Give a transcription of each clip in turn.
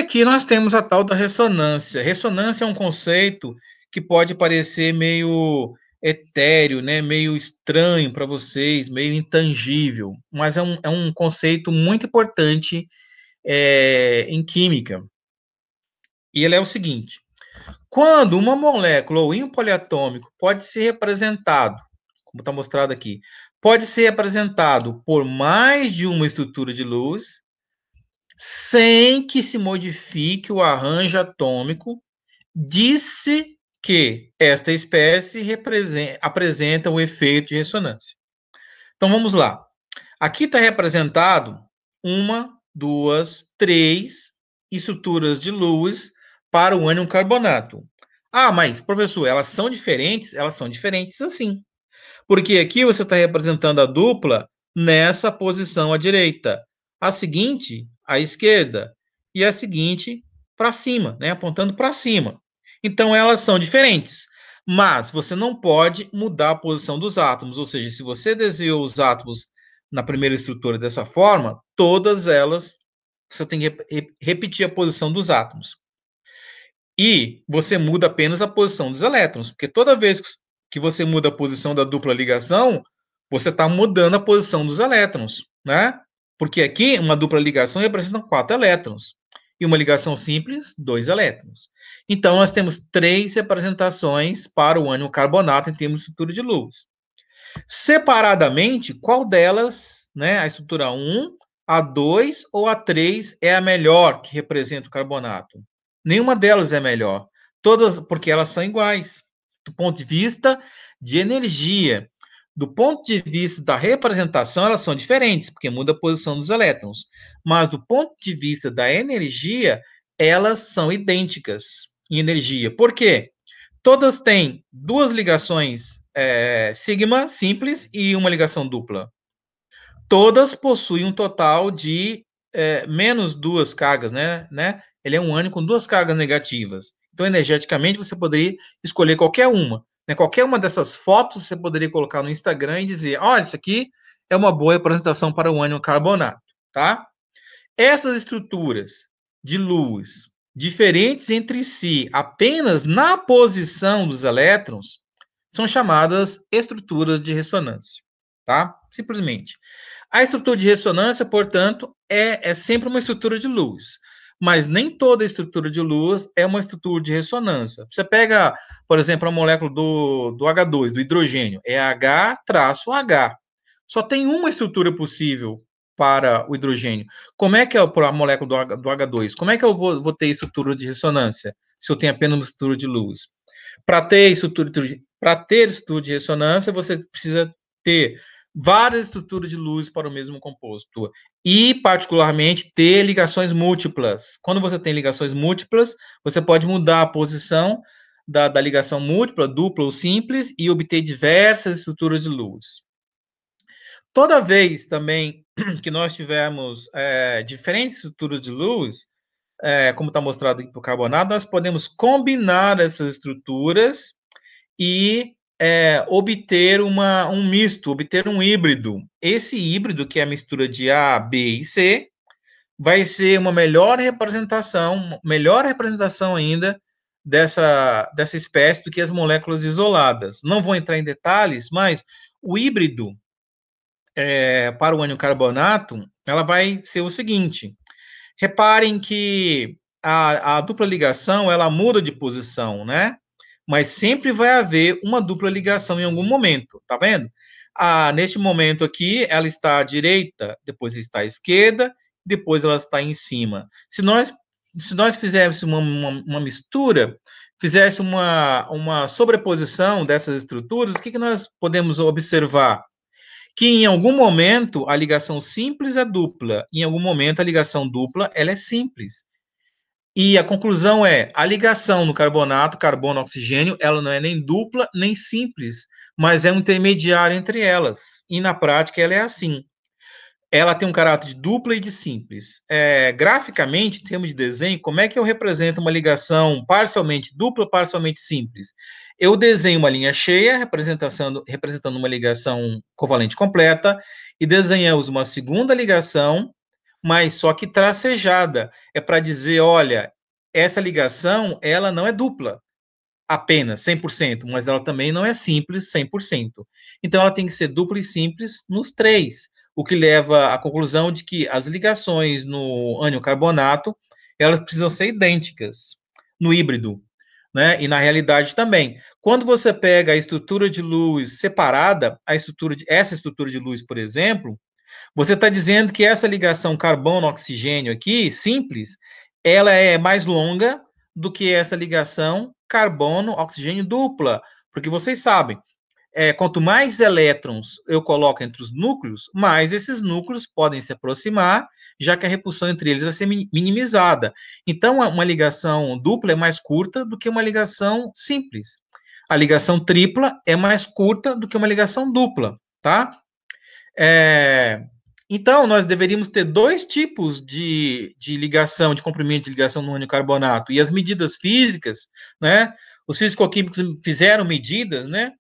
aqui nós temos a tal da ressonância. Ressonância é um conceito que pode parecer meio etéreo, né? Meio estranho para vocês, meio intangível, mas é um conceito muito importante em química. E ele é o seguinte: quando uma molécula ou íon poliatômico pode ser representado, como está mostrado aqui, pode ser representado por mais de uma estrutura de luz, sem que se modifique o arranjo atômico, disse que esta espécie apresenta o efeito de ressonância. Então vamos lá. Aqui está representado uma, duas, três estruturas de luz para o ânion carbonato. Ah, mas, professor, elas são diferentes? Elas são diferentes assim. Porque aqui você está representando a dupla nessa posição à direita. A seguinte, à esquerda. E a seguinte, para cima, né? Apontando para cima. Então, elas são diferentes. Mas você não pode mudar a posição dos átomos. Ou seja, se você desenhou os átomos na primeira estrutura dessa forma, todas elas, você tem que repetir a posição dos átomos. E você muda apenas a posição dos elétrons, porque toda vez que você muda a posição da dupla ligação, você está mudando a posição dos elétrons, né? Porque aqui uma dupla ligação representa 4 elétrons e uma ligação simples, 2 elétrons. Então, nós temos 3 representações para o ânion carbonato em termos de estrutura de luz. Separadamente, qual delas, né, a estrutura 1, a 2 ou a 3 é a melhor que representa o carbonato? Nenhuma delas é melhor. Todas, porque elas são iguais. Do ponto de vista de energia. Do ponto de vista da representação, elas são diferentes, porque muda a posição dos elétrons. Mas do ponto de vista da energia, elas são idênticas em energia. Por quê? Todas têm duas ligações sigma simples e uma ligação dupla. Todas possuem um total de menos 2 cargas, né? Ele é um ânion com 2 cargas negativas. Então, energeticamente, você poderia escolher qualquer uma. Né? Qualquer uma dessas fotos você poderia colocar no Instagram e dizer: olha, isso aqui é uma boa representação para o ânion carbonato. Tá? Essas estruturas de luz diferentes entre si apenas na posição dos elétrons são chamadas estruturas de ressonância. Tá? Simplesmente. A estrutura de ressonância, portanto, é sempre uma estrutura de luz. Mas nem toda estrutura de luz é uma estrutura de ressonância. Você pega, por exemplo, a molécula do H2, do hidrogênio, é H-H. Só tem uma estrutura possível para o hidrogênio. Como é que é a molécula do H2? Como é que eu vou ter estrutura de ressonância se eu tenho apenas uma estrutura de luz? Para ter estrutura de ressonância, você precisa ter várias estruturas de luz para o mesmo composto e, particularmente, ter ligações múltiplas. Quando você tem ligações múltiplas, você pode mudar a posição da ligação múltipla, dupla ou simples, e obter diversas estruturas de luz. Toda vez também que nós tivermos diferentes estruturas de luz, como está mostrado aqui para o carbonato, nós podemos combinar essas estruturas e obter um misto, obter um híbrido. Esse híbrido, que é a mistura de A, B e C, vai ser uma melhor representação ainda dessa espécie do que as moléculas isoladas. Não vou entrar em detalhes, mas o híbrido para o ânion carbonato, ela vai ser o seguinte. Reparem que a dupla ligação, ela muda de posição, né? Mas sempre vai haver uma dupla ligação em algum momento, tá vendo? Neste momento aqui, ela está à direita, depois está à esquerda, depois ela está em cima. Se nós fizéssemos uma mistura, fizéssemos uma sobreposição dessas estruturas, o que nós podemos observar? Que em algum momento a ligação simples é dupla, em algum momento a ligação dupla ela é simples. E a conclusão é, a ligação no carbonato, carbono-oxigênio, ela não é nem dupla nem simples, mas é um intermediário entre elas. E na prática ela é assim. Ela tem um caráter de dupla e de simples. Graficamente, em termos de desenho, como é que eu represento uma ligação parcialmente dupla, parcialmente simples? Eu desenho uma linha cheia, representando uma ligação covalente completa, e desenhamos uma segunda ligação, mas só que tracejada. É para dizer, olha, essa ligação, ela não é dupla apenas 100%, mas ela também não é simples 100%. Então, ela tem que ser dupla e simples nos três, o que leva à conclusão de que as ligações no ânion carbonato, elas precisam ser idênticas no híbrido, né? E na realidade também. Quando você pega a estrutura de luz separada, essa estrutura de luz, por exemplo, você está dizendo que essa ligação carbono-oxigênio aqui, simples, ela é mais longa do que essa ligação carbono-oxigênio dupla. Porque vocês sabem, quanto mais elétrons eu coloco entre os núcleos, mais esses núcleos podem se aproximar, já que a repulsão entre eles vai ser minimizada. Então, uma ligação dupla é mais curta do que uma ligação simples. A ligação tripla é mais curta do que uma ligação dupla, tá? É, então, nós deveríamos ter dois tipos de ligação, de comprimento de ligação no ânion carbonato. E as medidas físicas, né? Os físico-químicos fizeram medidas, né?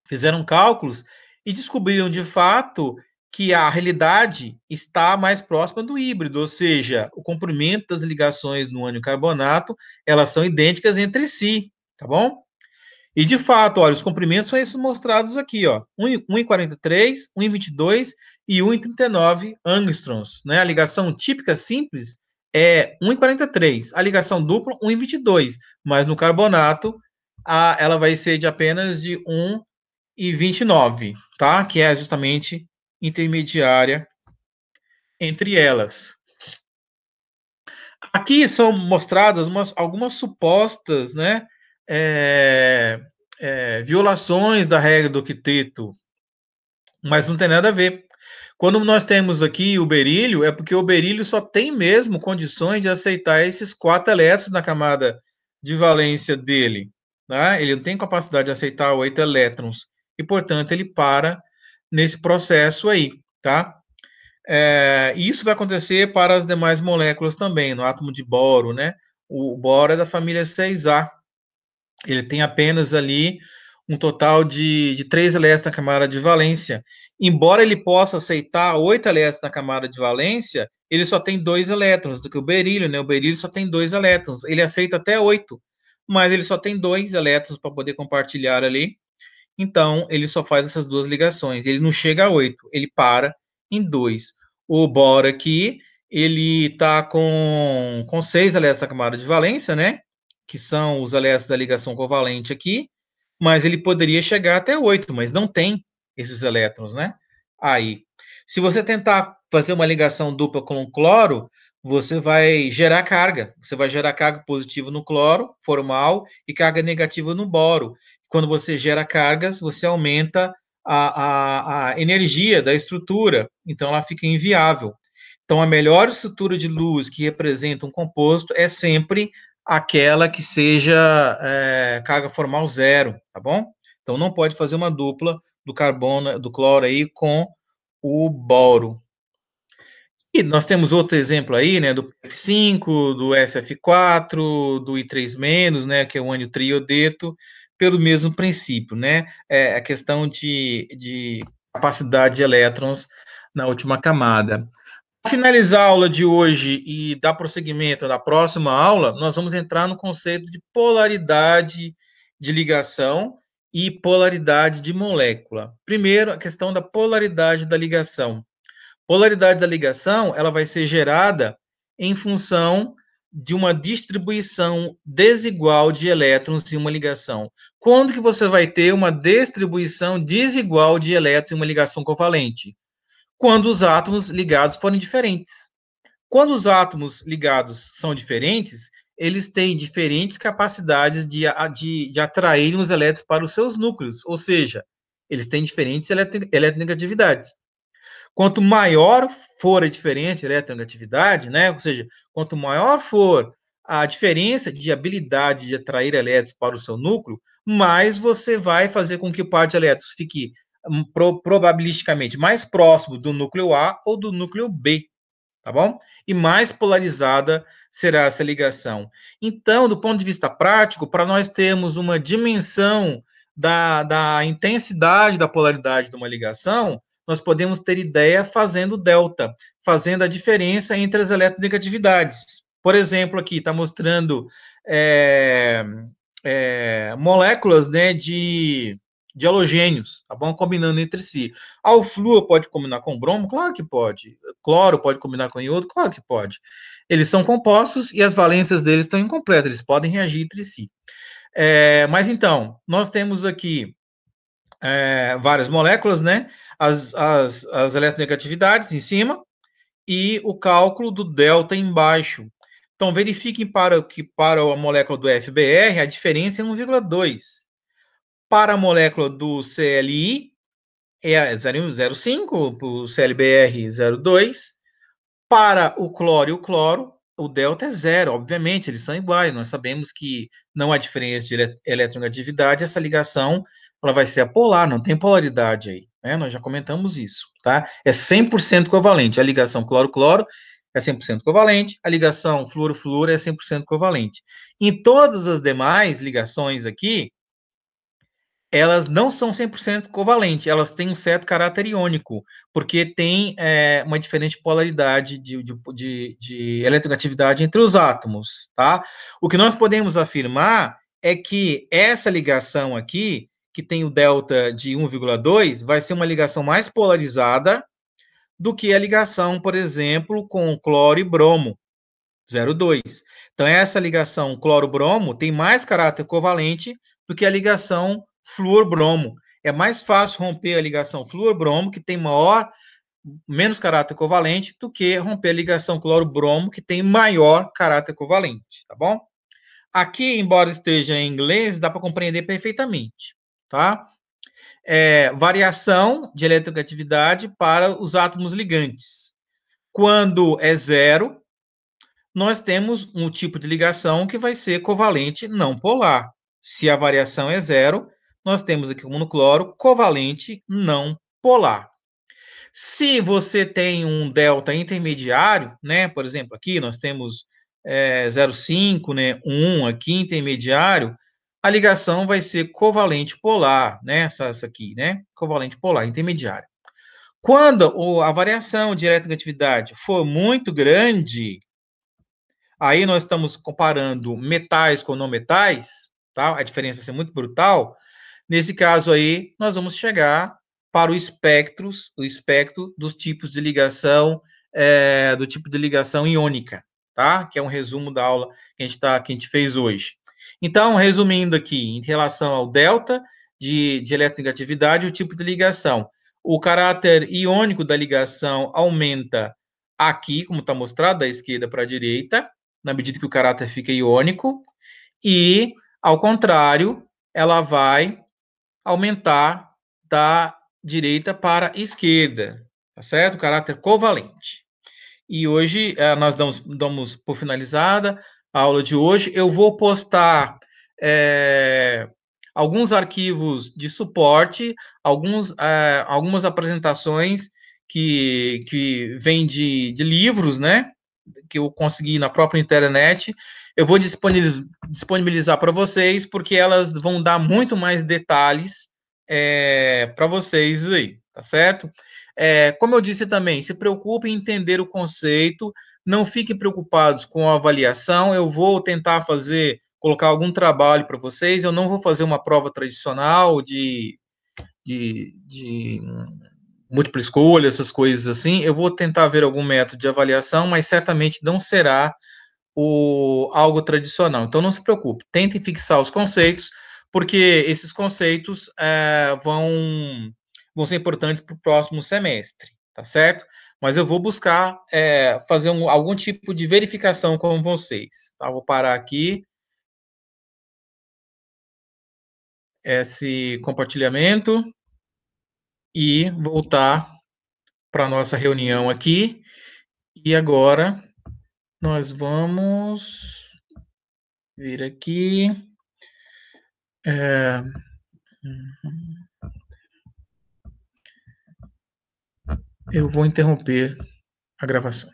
Fizeram cálculos e descobriram de fato que a realidade está mais próxima do híbrido, ou seja, o comprimento das ligações no ânion carbonato, elas são idênticas entre si, tá bom? E de fato, olha, os comprimentos são esses mostrados aqui, ó, 1,43, 1,22 e 1,39 angstroms, né? A ligação típica simples é 1,43, a ligação dupla 1,22, mas no carbonato ela vai ser de apenas de 1,29, tá? Que é justamente intermediária entre elas. Aqui são mostradas algumas supostas, né, é, violações da regra do octeto, mas não tem nada a ver. Quando nós temos aqui o berílio, é porque o berílio só tem mesmo condições de aceitar esses 4 elétrons na camada de valência dele. Tá? Ele não tem capacidade de aceitar 8 elétrons. E, portanto, ele para nesse processo aí. Tá? E isso vai acontecer para as demais moléculas também, no átomo de boro. Né? O boro é da família 6A. Ele tem apenas ali um total de 3 elétrons na camada de valência. Embora ele possa aceitar 8 elétrons na camada de valência, ele só tem 2 elétrons, do que o berílio, né? O berílio só tem 2 elétrons. Ele aceita até 8, mas ele só tem 2 elétrons para poder compartilhar ali. Então, ele só faz essas duas ligações. Ele não chega a 8, ele para em 2. O boro aqui, ele está com 6 elétrons na camada de valência, né? Que são os elétrons da ligação covalente aqui, mas ele poderia chegar até 8, mas não tem esses elétrons, né? Aí, se você tentar fazer uma ligação dupla com o cloro, você vai gerar carga. Você vai gerar carga positiva no cloro, formal, e carga negativa no boro. Quando você gera cargas, você aumenta a energia da estrutura, então ela fica inviável. Então, a melhor estrutura de luz que representa um composto é sempre aquela que seja carga formal zero, tá bom? Então, não pode fazer uma dupla do carbono, do cloro aí com o boro. E nós temos outro exemplo aí, né, do F5, do SF4, do I3-, né, que é o ânion triodeto, pelo mesmo princípio, né, a questão de capacidade de elétrons na última camada. Para finalizar a aula de hoje e dar prosseguimento na próxima aula, nós vamos entrar no conceito de polaridade de ligação e polaridade de molécula. Primeiro, a questão da polaridade da ligação. Polaridade da ligação, ela vai ser gerada em função de uma distribuição desigual de elétrons em uma ligação. Quando que você vai ter uma distribuição desigual de elétrons em uma ligação covalente? Quando os átomos ligados forem diferentes. Quando os átomos ligados são diferentes, eles têm diferentes capacidades de atraírem os elétrons para os seus núcleos, ou seja, eles têm diferentes eletronegatividades. Quanto maior for a diferença de eletronegatividade, né, ou seja, quanto maior for a diferença de habilidade de atrair elétrons para o seu núcleo, mais você vai fazer com que o par de elétrons fique probabilisticamente mais próximo do núcleo A ou do núcleo B, tá bom? E mais polarizada será essa ligação. Então, do ponto de vista prático, para nós termos uma dimensão da intensidade da polaridade de uma ligação, nós podemos ter ideia fazendo delta, fazendo a diferença entre as eletronegatividades. Por exemplo, aqui está mostrando moléculas, né, de halogênios, tá bom? Combinando entre si. O flúor pode combinar com bromo? Claro que pode. Cloro pode combinar com iodo? Claro que pode. Eles são compostos e as valências deles estão incompletas, eles podem reagir entre si. Mas então, nós temos aqui várias moléculas, né? As eletronegatividades em cima e o cálculo do delta embaixo. Então, verifiquem para a molécula do FBr, a diferença é 1,2. Para a molécula do CLI, é 0,5, para o CLBr 0,2. Para o cloro, o delta é zero, obviamente, eles são iguais. Nós sabemos que não há diferença de eletronegatividade, essa ligação ela vai ser apolar, não tem polaridade aí, né? Nós já comentamos isso, tá? É 100% covalente. A ligação cloro-cloro é 100% covalente, a ligação fluoro-fluoro é 100% covalente. Em todas as demais ligações aqui, elas não são 100% covalentes, elas têm um certo caráter iônico, porque tem uma diferente polaridade de eletronegatividade entre os átomos, tá? O que nós podemos afirmar é que essa ligação aqui, que tem o delta de 1,2, vai ser uma ligação mais polarizada do que a ligação, por exemplo, com cloro e bromo, 0,2. Então, essa ligação cloro-bromo tem mais caráter covalente do que a ligação flúor-bromo. É mais fácil romper a ligação flúor-bromo, que tem menos caráter covalente, do que romper a ligação cloro-bromo, que tem maior caráter covalente, tá bom? Aqui, embora esteja em inglês, dá para compreender perfeitamente, tá? Variação de eletronegatividade para os átomos ligantes. Quando é zero, nós temos um tipo de ligação que vai ser covalente não polar. Se a variação é zero, nós temos aqui como no cloro covalente não polar. Se você tem um delta intermediário, né, por exemplo, aqui nós temos 0,5, né, 1 aqui intermediário, a ligação vai ser covalente polar, né, essa aqui, né, covalente polar intermediário. Quando a variação de eletronegatividade for muito grande, aí nós estamos comparando metais com não metais, tá? A diferença vai ser muito brutal. Nesse caso aí, nós vamos chegar para o espectro dos tipos de ligação, do tipo de ligação iônica, tá? Que é um resumo da aula que a gente fez hoje. Então, resumindo aqui, em relação ao delta de eletronegatividade, o tipo de ligação. O caráter iônico da ligação aumenta aqui, como está mostrado, da esquerda para a direita, na medida que o caráter fica iônico, e, ao contrário, ela vai aumentar da direita para a esquerda, tá certo? O caráter covalente. E hoje nós damos por finalizada a aula de hoje. Eu vou postar alguns arquivos de suporte, algumas apresentações que vêm de livros, né? Que eu consegui na própria internet. Eu vou disponibilizar para vocês, porque elas vão dar muito mais detalhes para vocês aí, tá certo? Como eu disse também, se preocupe em entender o conceito, não fiquem preocupados com a avaliação. Eu vou tentar colocar algum trabalho para vocês. Eu não vou fazer uma prova tradicional de múltipla escolha, essas coisas assim. Eu vou tentar ver algum método de avaliação, mas certamente não será algo tradicional. Então, não se preocupe, tentem fixar os conceitos, porque esses conceitos vão ser importantes para o próximo semestre, tá certo? Mas eu vou buscar fazer algum tipo de verificação com vocês. Tá? Vou parar aqui esse compartilhamento e voltar para a nossa reunião aqui. E agora nós vamos vir aqui. Eu vou interromper a gravação.